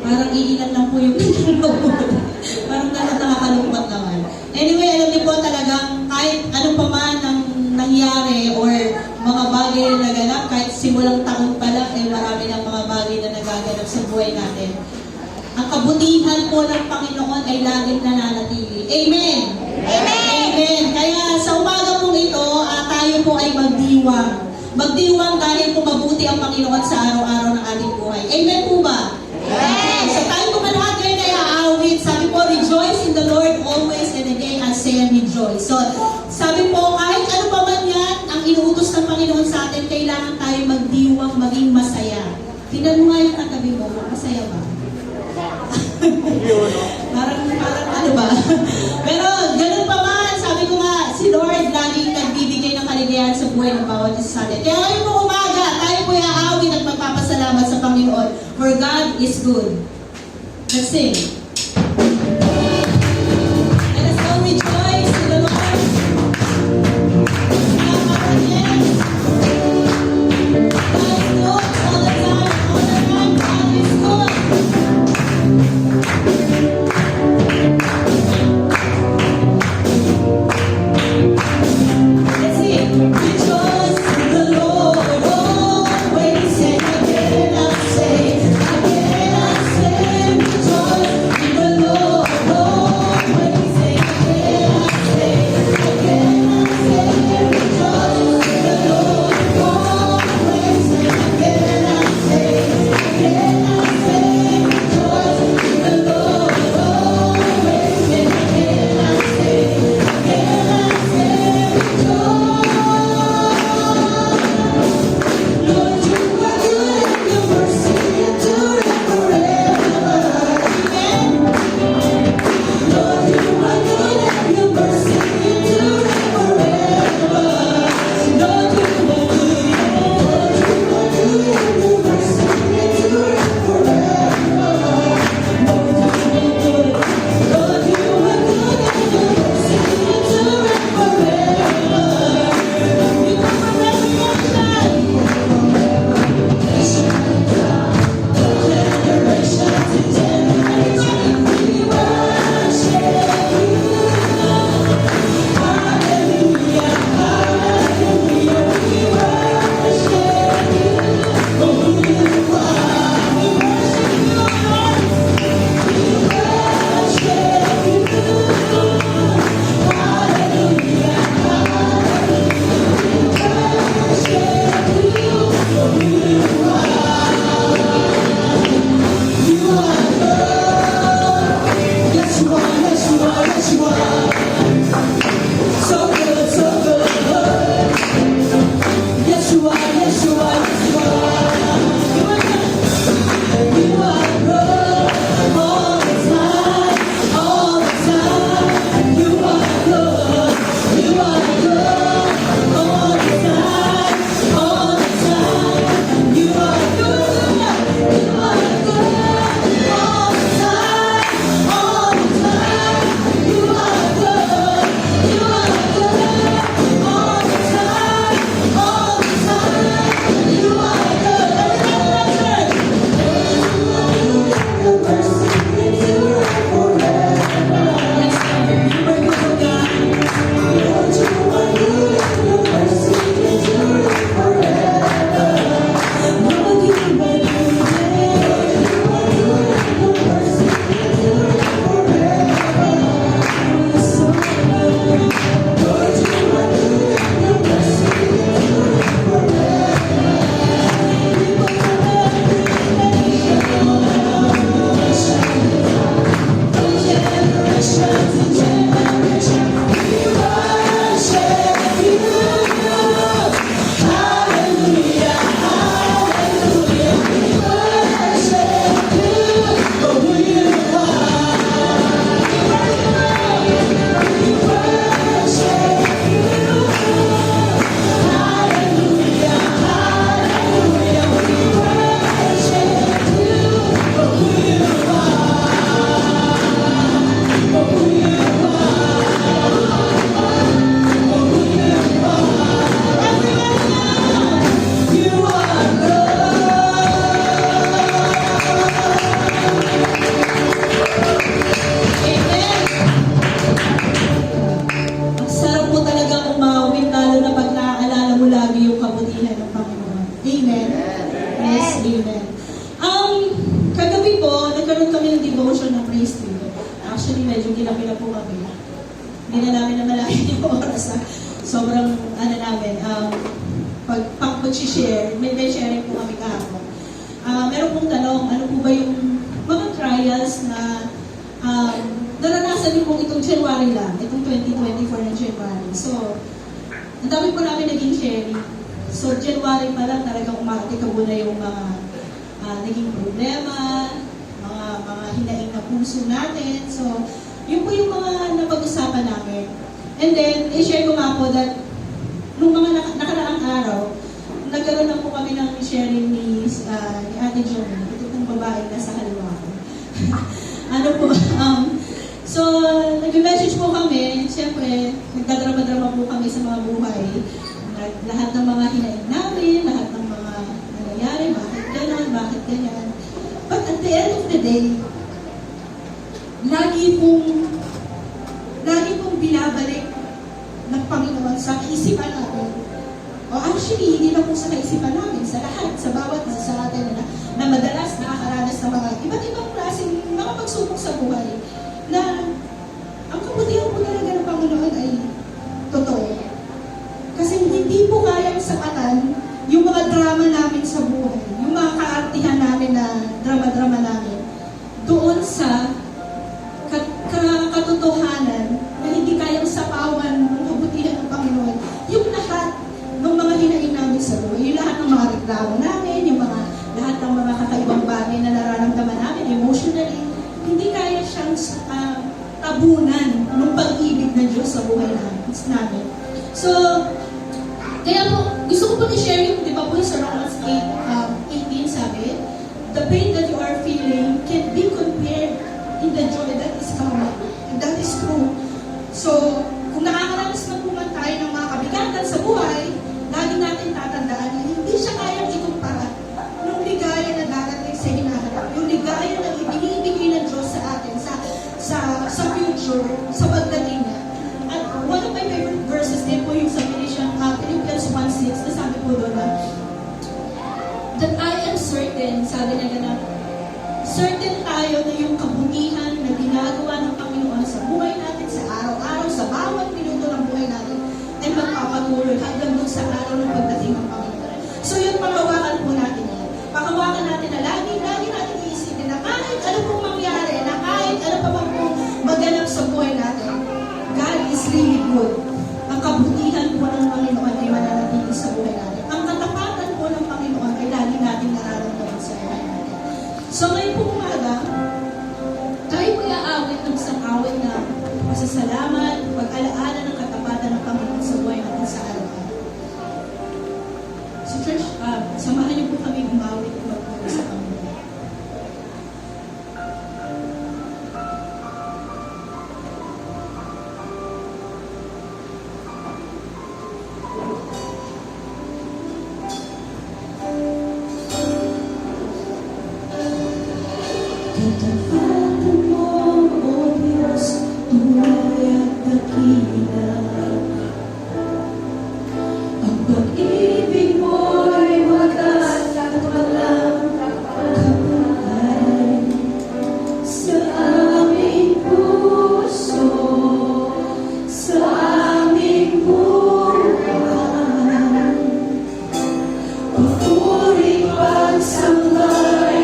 Parang iilan lang po yung parang nakakalungkot naman. Anyway, alam niyo po talagang kahit ano pa man ang nangyari or mga bagay na naganap, kahit simulang taon pa lang, marami ng mga bagay na nagaganap sa buhay natin. Ang kabutihan po ng Panginoon ay laging nananatili. Amen! Amen! Amen! Kaya sa umaga pong ito, tayo po ay magdiwang. Magdiwang dahil po mabuti ang Panginoon sa araw-araw ng ating buhay. Amen po ba? Amen! So tayo po ba lahat ngayon ay aawit? Sabi po, rejoice in the Lord always, and again I say rejoice. So sabi po, kahit ano pa man yan, ang inuutos ng Panginoon sa atin, kailangan tayo magdiwang, maging masaya. Tingnan mo nga yung katabi mo, masaya ba? parang ano ba? Pero ganun pa man, sabi ko nga, si Lord laging nagbibigay ng kaligayahan sa buhay ng bawat isa sa atin. Kaya ngayon po umaga, tayo po iaawit at magpapasalamat sa Panginoon. For God is good. Let's sing. Let us all rejoice in the Lord. ministry. Actually, medyo gila-gila po kami. Hindi na namin namalayan yung oras na sobrang, ano namin, pag-share, may sharing po kami kahapon. Meron pong tanong, ano po ba yung mga trials na naranasan niyo pong itong January lang, itong 2024 na January. So, ang dami po namin naging sharing. So, January pa lang talagang umakatikabo na yung mga naging problema, mga hinaing na puso natin. So, yun po yung mga napag-usapan namin. And then, i-share ko nga po that nung mga nakaraang araw, nagkaroon na po kami ng sharing ni Ate Joey, ito pong babae na sa kaliwa ko. Ano po, so, nag-message po kami, siyempre, nagdadrama-drama po kami sa mga buhay. Lahat ng mga hinaing namin, lahat ng mga nangyayari, bakit gano'n, bakit ganyan. But at the end of the day, lagi pong binabalik ng Panginoon sa kaisipan natin. O actually, hindi na po sa kaisipan namin, sa lahat, sa bawat isa sa atin na madalas nakakaranas ng mga iba't ibang klaseng mga pagsubok sa buhay na ang kabutihan po talaga ng Panginoon ay totoo. Kasi hindi po kayang sapatan yung mga drama namin sa buhay, yung mga kaartihan namin na drama-drama namin, doon sa katotohanan na hindi kayang sapawan ng kabutihan ng Panginoon. Yung lahat ng mga hinaing namin sa buhay, yung lahat ng mga reklamo namin, yung lahat ng mga kakaibang bagay na nararamdaman namin emotionally, hindi kaya siyang tabunan ng pag-ibig ng Diyos sa buhay namin. So, kaya po, gusto ko po i-share yung, di ba po sa Romans 8:18 sabi, the pain that you are feeling can be compared in the joy that is coming. And that is true. So, kung nakakaranas na po man tayo ng mga kabigatan sa buhay, lagi natin tatandaan na hindi siya kayang ikumpara ng ligaya na darating sa hinaharap. Yung ligaya na ibinibigay ng Diyos sa atin, sa future, sa pagdating niya. At one of my favorite verses din po yung sa Philippians 1:6 na sabi po doon na that I am certain, sabi na gano'n, certain tayo na yung kabutihan na ginagawa ng Panginoon sa buhay natin, sa araw-araw, sa bawat minuto ng buhay natin, ay magpapatuloy hanggang doon sa araw ng pagdating ng Panginoon. So yun, panghawakan po natin yan. Panghawakan natin na lagi natin iisipin na kahit ano pong mangyari, na kahit ano pa bang pong maganap sa buhay natin, God is really good. Ang kabutihan po ng Panginoon ay mananatili sa buhay natin. Ang katapatan po ng Panginoon ay lagi natin nararamdaman sa buhay natin. So ngayon po umaga, tayo po iaawit ng isang awit na pasasalamat, pag-alaala ng katapatan ng Panginoon sa buhay natin sa araw-araw. So church, samahan niyo po kami umawit at magpuri sa Panginoon. Katapatan mo, O Diyos, tunay at dakila. Ang pag-ibig mo'y wagas at walang kapantay. Sa aming puso, sa aming buhay, papuri pagsambay,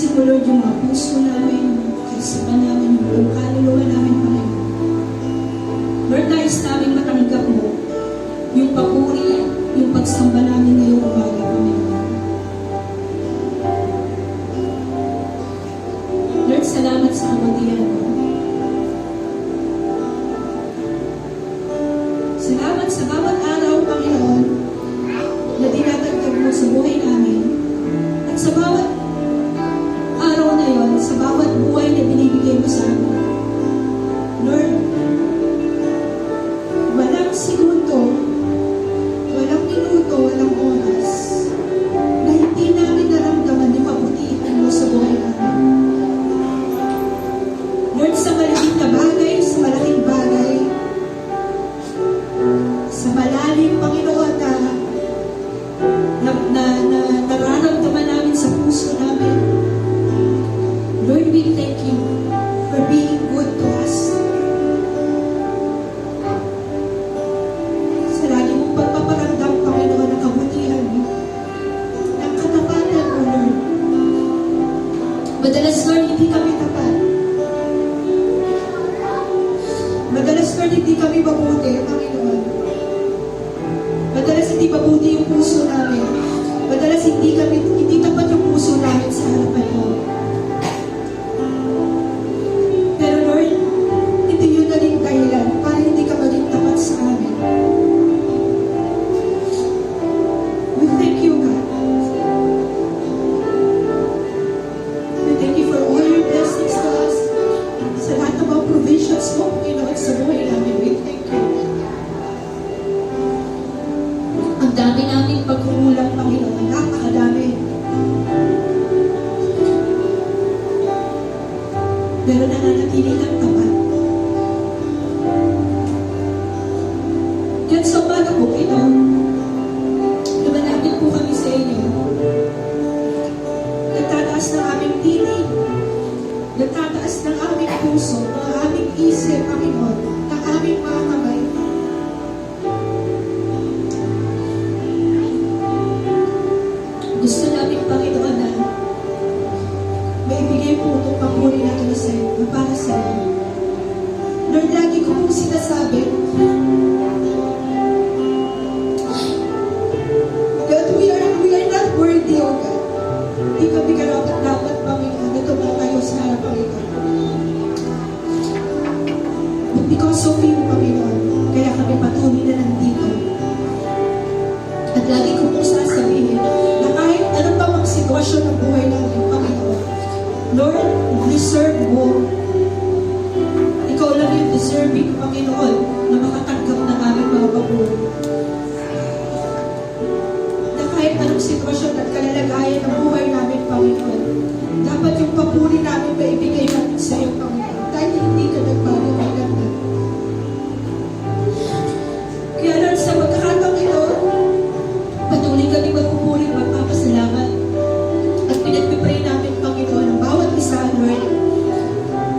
Linisin mo, Lord, yung mga puso namin, kaisipan namin, yung buong kaluluwa namin, Panginoon. Lord, nais namin matanggap mo yung papuri, yung pagsamba namin ngayong umaga, Panginoon. Lord, salamat sa kabutihan mo. Salamat sa bawat araw, Panginoon, na dinadagdag mo sa buhay namin. At sa bawat araw na yon, sa bawat buhay na binibigay mo sa amin. Lord, walang segundo, walang minuto, walang oras na hindi namin naramdaman yung kabutihan mo sa buhay namin. Lord, sa maliit na bagay, sa malaking bagay, sa malalim, Panginoon, na nararamdaman namin sa puso namin. Lord, we thank you for being good to us. Sa lagi mong pagpaparamdam, Panginoon, ng kabutihan mo, ng katapatan mo, Lord. Madalas, Lord, hindi kami tapat. Madalas, Lord, hindi kami mabuti, Panginoon. Madalas hindi mabuti yung puso namin. Madalas hindi tapat yung puso namin sa harapan mo. Pero Lord, hindi yun naging dahilan para hindi ka maging tapat sa amin. We thank you, God. We thank you for all your blessings to us. Sa lahat ng mga provisions mo, Panginoon, sa buhay namin. We thank you. Ang dami namin pagkukulang, Panginoon. Napakadami. Pero nananatili lang tapat. Yan sa umaga po, Panginoon. Lumalapit po kami sa inyo. Nagtataas ng aming tinig. Nagtataas ng aming puso, ng aming isip, Panginoon, ng aming mga kamay. Gusto namin, Panginoon, na maibigay po itong papuri natin sa iyo, na para sa iyo. Lord, lagi ko pong sinasabi, God, we are not worthy, O God. Hindi kami karapat-dapat, Panginoon, na tumayo tayo sa harapan ito. But because of you, Panginoon, kaya kami patuloy na nandito. At lagi ko pong sasabihin, na kahit anong pa mang sitwasyon ng buhay namin, Panginoon, Lord, deserve mo. Ikaw lang yung deserving, Panginoon, na makatanggap ng aming mga papuri. Na kahit anong sitwasyon at kalalagayan ng buhay namin, Panginoon, dapat yung papuri namin maibigay namin sa iyo, Panginoon, dahil hindi ka nagbago hanggang na. Kaya Lord, sa magkakataong ito, patuloy kami magpupuri, magpapasalamat. At pinagpipray namin, Panginoon, ang bawat isa, Lord.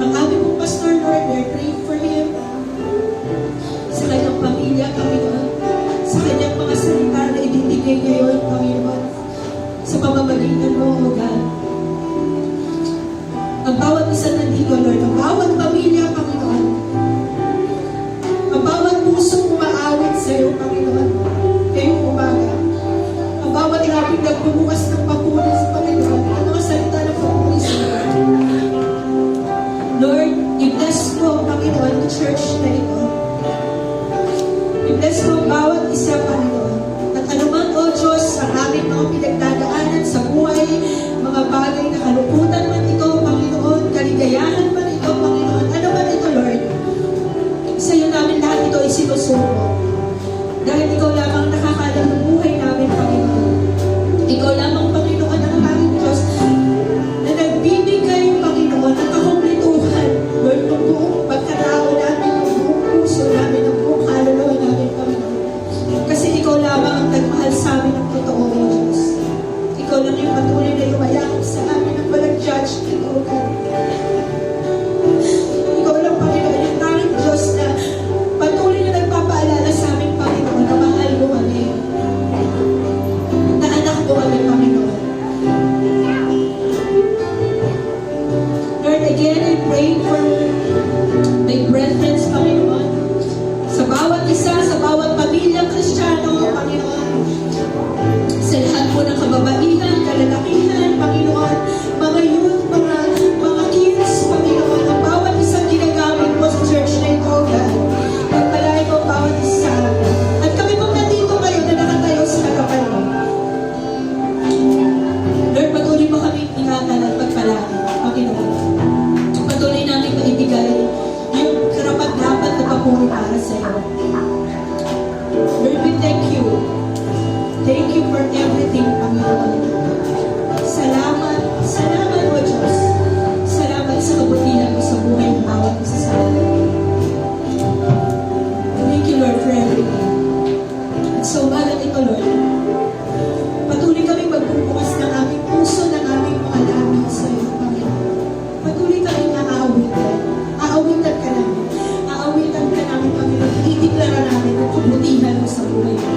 Ang aming pong pastor, Lord, we're praying for him. Sa kanyang pamilya, Panginoon. Sa kanyang mga salita na ibibigay ngayon, Panginoon. Sa pamamagitan mo, O God. Ang bawat isa nandito, Lord. Ang bawat pamilya, Panginoon. Ang bawat pusong umaawit sa iyo, Panginoon. Ngayong umaga. Ang bawat labing nagbubukas ng papuri sa Panginoon at mga salita ng papuri sa iyo. Lord, i-bless mo, Panginoon, ang church na ito. I-bless mo ang bawat isa, Panginoon. At anuman, O Diyos, ang aming mga pinagdadaanan sa buhay, mga bagay na kalungkutan man ito, Panginoon, kaligayahan man ito, Panginoon, ano man ito, Lord, sa iyo namin lahat ito isinusuko. Dahil ikaw lamang nakakalam ng buhay namin, Panginoon. Ikaw lamang, Panginoon, again, I pray for my brethren, Panginoon. Sa bawat isa, sa bawat pamilya Kristiyano, Panginoon. Sa lahat po ng kababaihan, kalalakihan, Panginoon. Mga youth, mga kids, Panginoon. Ang bawat isang ginagamit mo sa church na ito, God. Pagpalain mo ang bawat isa. At kami pong nandito kayo na nakatayo sa harapan mo. Lord, patuloy mo kami ingatan at pagpalain, Panginoon. Patuloy namin maibigay yung karapat-dapat na papuri para sa iyo. Lord, we thank you. Thank you for everything, Panginoon. Salamat, salamat o Diyos. Salamat sa kabutihan mo sa buhay ng bawat isa sa amin. Thank you, Lord, for everything. At sa umagang ito, Lord, patuloy kami magbubukas ng aming puso, ng aming mga labi sa iyo, Panginoon. Patuloy kami aawitan. Aawitan ka namin. Aawitan ka namin, Panginoon. Ideklara namin ang kabutihan mo sa buhay mo.